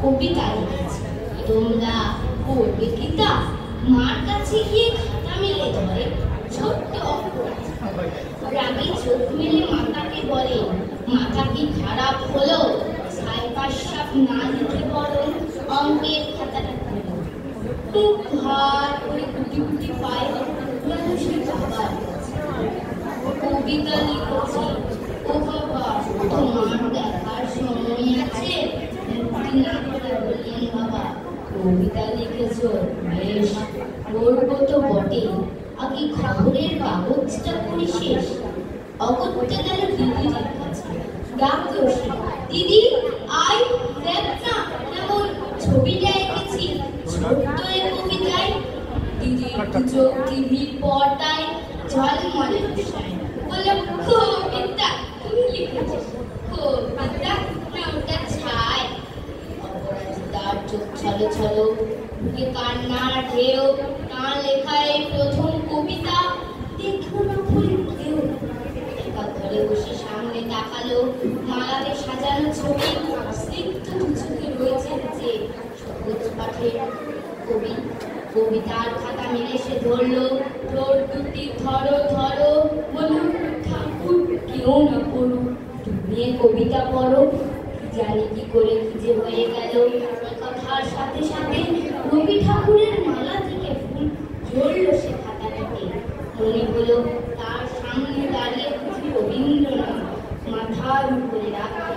কবিতা লিখেছি। তোমরা পড়বে কি তা? মার কাছে গিয়ে খাতা মেলে ধরে ছোট্ট অক্ষর। রাগে চোখ মেলে মাতাকে বলে, মাথা কি খারাপ হলো? সাইফার সাপ না লিখে বরং অঙ্কের খাতাটা খুলো। মুখ ভার করে গুটি গুটি পায় মানুষের বাবার কবিতা লিখেছি। ও বাবা, তোমার দেখার সময় আছে? না করে বললেন বাবা, কবিতা লিখেছ, বেশ করবো তো বটে, আগে খবরের কাগজটা করি শেষ। অগত্যা গেল দিদির কাছে, ডাকলো সে, দিদি আই দেখ না কেমন ছবিটা এঁকেছি ছোট্ট এ কবিতায়। দিদির চোখ টিভির পর্দায় ঝলমলে বিষয় বলল, কবিতা তুমি লিখেছো? কবিতা না ওটা ছাই। অপরাজিতার চোখ ছলো ছলো, বুকে কান্নার ঢেউ। তার লেখায় প্রথম কবিতা, দেখো না ভুল কেউ। একা ঘরে বসে সামনে তাকালো মালাতে সাজানো ছবি, স্নিগ্ধ চোখে রয়েছে যে সবুজ পাঠের কবি। কবিতার খাতা মেলে সে ধরলো, ঠোঁট দুটি ধরো ধরো, বলুন ঠাকুর কেউ না পড়ুক, তুমি কবিতা পড়ো। জানি কি করে কি যে হয়ে গেল, কথার সাথে সাথে রবি ঠাকুরের মালা থেকে ফুল ঝরলো সে খাতাটাতে। মনে হলো তার সামনে দাঁড়িয়ে রবীন্দ্রনাথ মাথার উপরে রাখতে